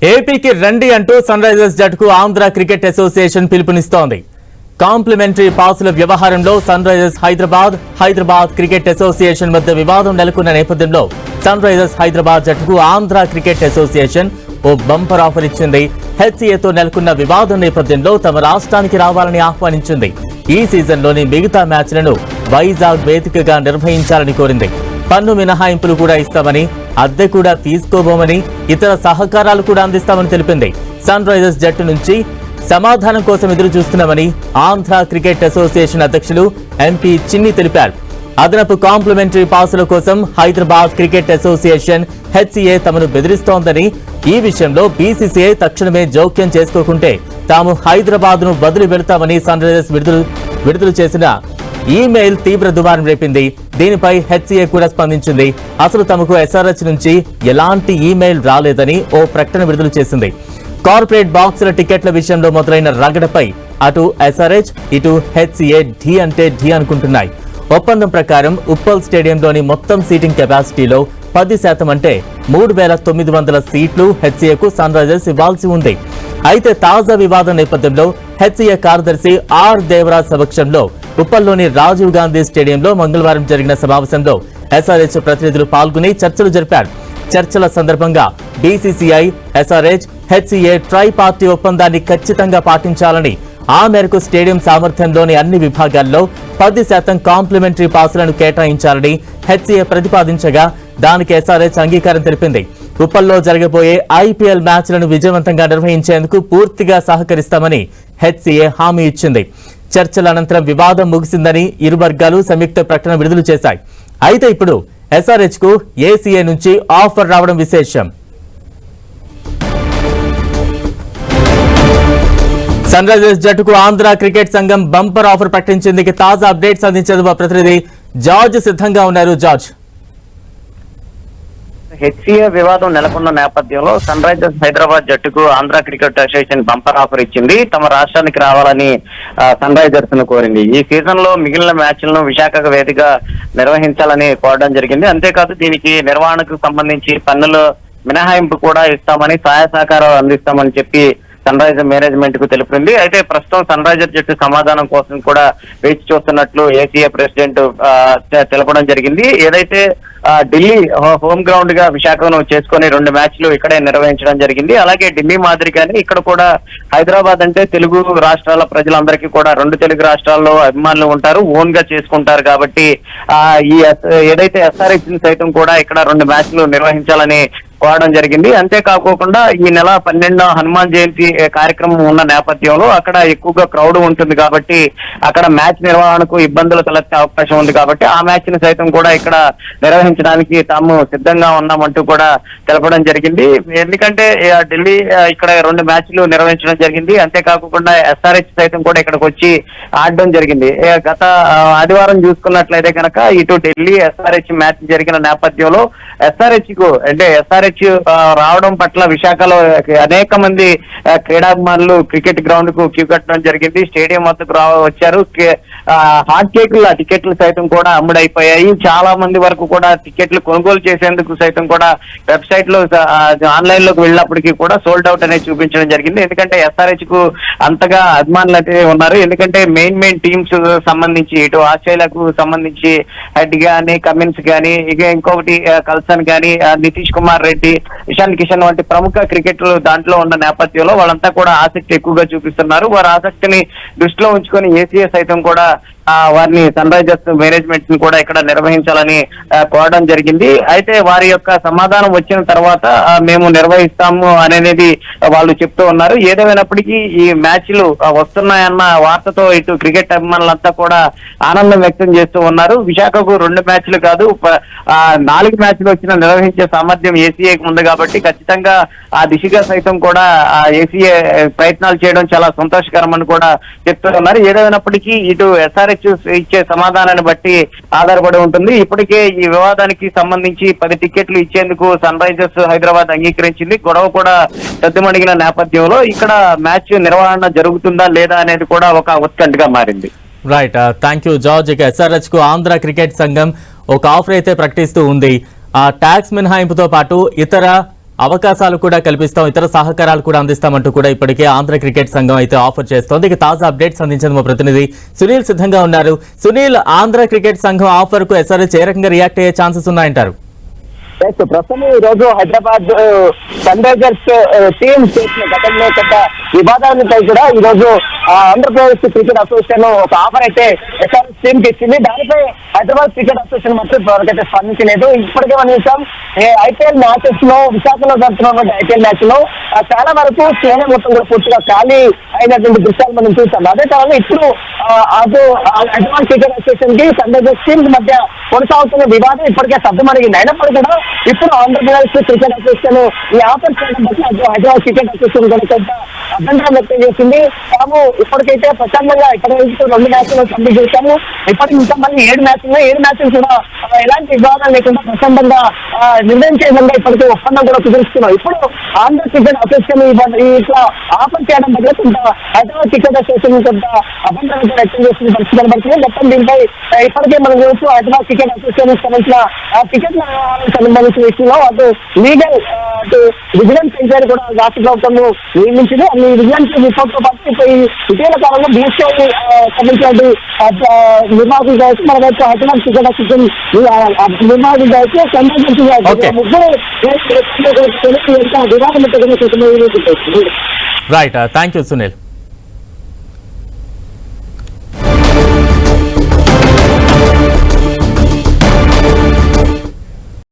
ఏపీకి రండి అంటూ సన్ రైజర్స్ జట్టుకు ఆంధ్ర క్రికెట్ అసోసియేషన్ పిలుపునిస్తోంది. కాంప్లిమెంటరీ పాసుల వ్యవహారంలో Sunrisers Hyderabad cricket association మధ్య వివాదం నెలకొన్న నేపథ్యంలో సన్ రైజర్స్ హైదరాబాద్ జట్టుకు ఆంధ్ర క్రికెట్ అసోసియేషన్ ఓ బంపర్ ఆఫర్ ఇచ్చింది. హెచ్సీఏతో నెలకొన్న వివాదం నేపథ్యంలో తమ రాష్ట్రానికి రావాలని ఆహ్వానించింది. ఈ సీజన్లోని మిగతా మ్యాచ్లను వైజాగ్ వేదికగా నిర్వహించాలని కోరింది. పన్ను మినహాయింపులు కూడా ఇస్తామని, అద్దె కూడా తీసుకోబోమని, ఇతర సహకారాలు కూడా అందిస్తామని తెలిపింది. సన్ రైజర్స్ జట్టు నుంచి సమాధానం కోసం ఎదురు చూస్తున్నామని ఆంధ్ర క్రికెట్ అసోసియేషన్ అధ్యక్షులు ఎంపీ చిన్ని తెలిపారు. అదనపు కాంప్లిమెంటరీ పాసుల కోసం హైదరాబాద్ క్రికెట్ అసోసియేషన్ హెచ్సీఏ తమను బెదిరిస్తోందని, ఈ విషయంలో బీసీసీఐ తక్షణమే జోక్యం చేసుకోకుంటే తాము హైదరాబాద్ ను వదిలి వెళతామని సన్ రైజర్స్ విడుదల చేసిన ఈమెయిల్ తీవ్ర దుమారం రేపింది. దీనిపై హెచ్సీఏ కూడా స్పందించింది. అసలు తమకు ఎస్ఆర్హెచ్ నుంచి ఎలాంటి ఈమెయిల్ రాలేదని ఓ ప్రకటన విడుదల చేసింది. కార్పొరేట్ బాక్సుల టికెట్ల విషయంలో మొదలైన రగడపై అటు ఎస్ఆర్హెచ్ ఇటు హెచ్సీఏ ఢీ అంటే ఢీ అనుకుంటున్నాయి. ఒప్పందం ప్రకారం ఉప్పల్ స్టేడియంలోని మొత్తం సీటింగ్ కెపాసిటీలో 10% అంటే 3,900 సీట్లు హెచ్సీఏకు సన్ రైజర్స్ ఇవ్వాల్సి ఉంది. అయితే తాజా వివాదం నేపథ్యంలో హెచ్సీఏ కార్యదర్శి ఆర్ దేవరాజ్ సమక్షంలో ఉప్పల్లోని రాజీవ్ గాంధీ స్టేడియంలో మంగళవారం జరిగిన సమావేశంలో ఎస్ఆర్హెచ్ ప్రతినిధులు పాల్గొని చర్చలు జరిపారు. చర్చల సందర్భంగా BCCI, SRH, HCA try party ఒప్పందాన్ని ఖచ్చితంగా పాటించాలని, ఆ మేరకు స్టేడియం సామర్థ్యంలోని అన్ని విభాగాల్లో 10% కాంప్లిమెంటరీ పాసులను కేటాయించాలని హెచ్సీఏ ప్రతిపాదించగా దానికి ఎస్ఆర్హెచ్ అంగీకారం తెలిపింది. ఉప్పల్లో జరగబోయే ఐపీఎల్ మ్యాచ్లను విజయవంతంగా నిర్వహించేందుకు పూర్తిగా సహకరిస్తామని హెచ్సీఏ హామీ ఇచ్చింది. చర్చల అనంతరం వివాదం ముగిసిందని ఇరు వర్గాలు సంయుక్త ప్రకటన విడుదల చేశాయి. అయితే ఇప్పుడు ఎస్ఆర్హెచ్ కు ఏసీఏ నుంచి ఆఫర్ రావడం విశేషం. సన్ రైజర్స్ జట్టుకు ఆంధ్ర క్రికెట్ సంఘం బంపర్ ఆఫర్ ప్రకటించింది. తాజా అప్డేట్స్ అందించేందుకు మా ప్రతినిధి జార్జ్ సిద్ధంగా ఉన్నారు. జార్జ్, హెచ్సీఏ వివాదం నెలకొన్న నేపథ్యంలో సన్ రైజర్స్ హైదరాబాద్ జట్టుకు Andhra cricket association bumper offer ఇచ్చింది. తమ రాష్ట్రానికి రావాలని సన్ రైజర్స్ ను కోరింది. ఈ సీజన్ లో మిగిలిన మ్యాచ్లను విశాఖ వేదిక నిర్వహించాలని కోరడం జరిగింది. అంతేకాదు దీనికి నిర్వహణకు సంబంధించి పన్నుల మినహాయింపు కూడా ఇస్తామని, సహాయ సహకారాలు అందిస్తామని చెప్పి సన్ రైజర్ మేనేజ్మెంట్ కు తెలిపింది. అయితే ప్రస్తుతం సన్ రైజర్ జట్టు సమాధానం కోసం కూడా వేచి చూస్తున్నట్లు ఏసీఏ ప్రెసిడెంట్ తెలపడం జరిగింది. ఏదైతే ఢిల్లీ హోమ్ గ్రౌండ్ గా విశాఖను చేసుకుని 2 మ్యాచ్లు ఇక్కడే నిర్వహించడం జరిగింది. అలాగే ఢిల్లీ మాదిరిగానే ఇక్కడ కూడా హైదరాబాద్ అంటే తెలుగు రాష్ట్రాల ప్రజలందరికీ కూడా 2 తెలుగు రాష్ట్రాల్లో అభిమానులు ఉంటారు, ఓన్ గా చేసుకుంటారు. కాబట్టి ఈ ఏదైతే ఎస్ఆర్హెచ్ సైతం కూడా ఇక్కడ 2 మ్యాచ్లు నిర్వహించాలని కోరడం జరిగింది. అంతేకాకుండా ఈ నెల 12న హనుమాన్ జయంతి కార్యక్రమం ఉన్న నేపథ్యంలో అక్కడ ఎక్కువగా క్రౌడ్ ఉంటుంది కాబట్టి అక్కడ మ్యాచ్ నిర్వహణకు ఇబ్బందులు తలెత్తే అవకాశం ఉంది. కాబట్టి ఆ మ్యాచ్ ని సైతం కూడా ఇక్కడ నిర్వహించడానికి తాము సిద్ధంగా ఉన్నామంటూ కూడా తెలపడం జరిగింది. ఎందుకంటే ఢిల్లీ ఇక్కడ 2 మ్యాచ్లు నిర్వహించడం జరిగింది. అంతేకాకుండా ఎస్ఆర్హెచ్ సైతం కూడా ఇక్కడికి వచ్చి ఆడడం జరిగింది. గత ఆదివారం చూసుకున్నట్లయితే కనుక ఇటు ఢిల్లీ ఎస్ఆర్హెచ్ మ్యాచ్ జరిగిన నేపథ్యంలో ఎస్ఆర్హెచ్ రావడం పట్ల విశాఖలో అనేక మంది క్రీడాభిమానులు క్రికెట్ గ్రౌండ్ కు క్యూ కట్టడం జరిగింది. స్టేడియం వద్దకు వచ్చారు. హాట్ కేకుల టికెట్లు సైతం కూడా అమ్ముడైపోయాయి. చాలా మంది వరకు కూడా టికెట్లు కొనుగోలు చేసేందుకు సైతం కూడా వెబ్సైట్ లో ఆన్లైన్ లోకి వెళ్ళినప్పటికీ కూడా సోల్డ్ అవుట్ అనేది చూపించడం జరిగింది. ఎందుకంటే ఎస్ఆర్హెచ్ కు అంతగా అభిమానులు అయితే ఉన్నారు. ఎందుకంటే మెయిన్ టీమ్స్ సంబంధించి ఇటు ఆస్ట్రేలియాకు సంబంధించి హెడ్ గాని, కమిన్స్ గాని, ఇక ఇంకొకటి కల్సన్ గాని, నితీష్ కుమార్ రెడ్డి, ఇషాన్ కిషన్ వంటి ప్రముఖ క్రికెటర్లు దాంట్లో ఉన్న నేపథ్యంలో వాళ్ళంతా కూడా ఆసక్తి ఎక్కువగా చూపిస్తున్నారు. వారి ఆసక్తిని దృష్టిలో ఉంచుకొని ఏసీఏ సైతం కూడా వారిని సన్ రైజర్స్ మేనేజ్మెంట్ ని కూడా ఇక్కడ నిర్వహించాలని కోరడం జరిగింది. అయితే వారి యొక్క సమాధానం వచ్చిన తర్వాత మేము నిర్వహిస్తాము అనేది వాళ్ళు చెప్తూ ఉన్నారు. ఏదేమైనప్పటికీ ఈ మ్యాచ్లు వస్తున్నాయన్న వార్తతో ఇటు క్రికెట్ అభిమానులంతా కూడా ఆనందం వ్యక్తం చేస్తూ ఉన్నారు. విశాఖకు 2 మ్యాచ్లు కాదు 4 మ్యాచ్లు వచ్చినా నిర్వహించే సామర్థ్యం ఏసీఏకి ఉంది కాబట్టి ఖచ్చితంగా ఆ దిశగా సైతం కూడా ఏసీఏ ప్రయత్నాలు చేయడం చాలా సంతోషకరమని కూడా చెప్తూ ఉన్నారు. ఏదేమైనప్పటికీ ఇటు ఎస్ఆర్హెచ్ ఇచ్చే సమాధానాన్ని బట్టి ఆధారపడి ఉంటుంది. ఇప్పటికే ఈ వివాదానికి సంబంధించి 10 టికెట్లు ఇచ్చేందుకు సన్ రైజర్స్ హైదరాబాద్ అంగీకరించింది. గొడవ కూడా సద్దుమణిగిన నేపథ్యంలో ఇక్కడ మ్యాచ్ నిర్వహణ జరుగుతుందా లేదా అనేది కూడా ఒక ఉత్కంఠగా మారింది. Right, thank you George. ఇక ఎస్ఆర్హెచ్ కు ఆంధ్ర క్రికెట్ సంఘం ఒక ఆఫర్ అయితే ప్రకటిస్తూ ఉంది. ఆ ట్యాక్స్ మినహాయింపుతో పాటు ఇతర అవకాశాలు కూడా కల్పిస్తాం, ఇతర సహకారాలు కూడా అందిస్తామంటూ కూడా ఇప్పటికే ఆంధ్ర క్రికెట్ సంఘం అయితే ఆఫర్ చేస్తోంది. ఇక తాజా అప్డేట్స్ అందించేందుకు మా ప్రతినిధి సునీల్ సిద్ధంగా ఉన్నారు. సునీల్, ఆంధ్ర క్రికెట్ సంఘం ఆఫర్ కు ఎస్ఆర్హెచ్ ఏ రకంగా రియాక్ట్ అయ్యే ఛాన్సెస్ ఉన్నాయంటారు? ప్రస్తుతం ఈ రోజు హైదరాబాద్ సన్ రైజర్స్ టీం చేసిన గతంలో కొంత వివాదాలపై కూడా ఈ రోజు ఆంధ్రప్రదేశ్ క్రికెట్ అసోసియేషన్ ఒక ఆఫర్ అయితే ఎస్ఆర్ఎస్ టీం కి ఇచ్చింది. దానిపై హైదరాబాద్ క్రికెట్ అసోసియేషన్ మాత్రం ఇప్పటికైతే స్పందించలేదు. ఇప్పటికే మనం చూసాం ఐపీఎల్ మ్యాచెస్ లో విశాఖలో జరుగుతున్నటువంటి ఐపీఎల్ మ్యాచ్ లో చాలా వరకు స్టేడియం మొత్తం కూడా పూర్తిగా ఖాళీ అయినటువంటి దృశ్యాలు మనం చూసాం. అదే కాలంలో ఇప్పుడు అటు హైదరాబాద్ క్రికెట్ అసోసియేషన్ కి సన్ రైజర్స్ టీం మధ్య కొనసాగుతున్న వివాదం ఇప్పటికే సర్దుమణిగింది. అయినప్పటికీ కూడా ఇప్పుడు ఆంధ్రప్రదేశ్ క్రికెట్ అసోసియేషన్ ఈ ఆఫర్ చేయడం బట్టి హైదరాబాద్ క్రికెట్ అసోసియేషన్ కూడా కొంత అభ్యంతరం వ్యక్తం చేసింది. తాము ఇప్పటికైతే ప్రశాంతంగా ఇప్పటివరకు 2 మ్యాచ్లు కంప్లీట్ చేశాము. ఇప్పటికి ఇంకా మళ్ళీ 7 మ్యాచ్లు కూడా ఎలాంటి వివాదాలు లేకుండా ప్రశాంతంగా నిర్ణయించే విధంగా ఇప్పటికే ఒప్పందం కూడా కుదురుస్తున్నాం. ఇప్పుడు ఆంధ్ర క్రికెట్ అసోసియేషన్ ఇట్లా ఆఫర్ చేయడం వల్ల కొంత హైదరాబాద్ క్రికెట్ అసోసియేషన్ కొంత అభ్యంతరం వ్యక్తం చేస్తున్న పరిస్థితి కనబడుతుంది. మొత్తం దీనిపై ఇప్పటికే మనం చూస్తూ హైదరాబాద్ క్రికెట్ అసోసియేషన్ సంబంధించిన టికెట్ సంబంధించిన విషయంలో అటు లీగల్ అటు విజిలెన్స్ ఎంక్వైరీ కూడా రాష్ట్ర ప్రభుత్వం నియమించింది. అన్ని విజిలెన్స్ రిపోర్ట్ తో పాటు ఇప్పుడు ఇటీవల కాలంలో బీసీఐ సంబంధించిన నిర్వాహకులు కావచ్చు, మన వైపు హైదరాబాద్ క్రికెట్ అసోసియేషన్ నిర్వాహకులు కావచ్చు, రైట్, థ్యాంక్ యూ సునీల్.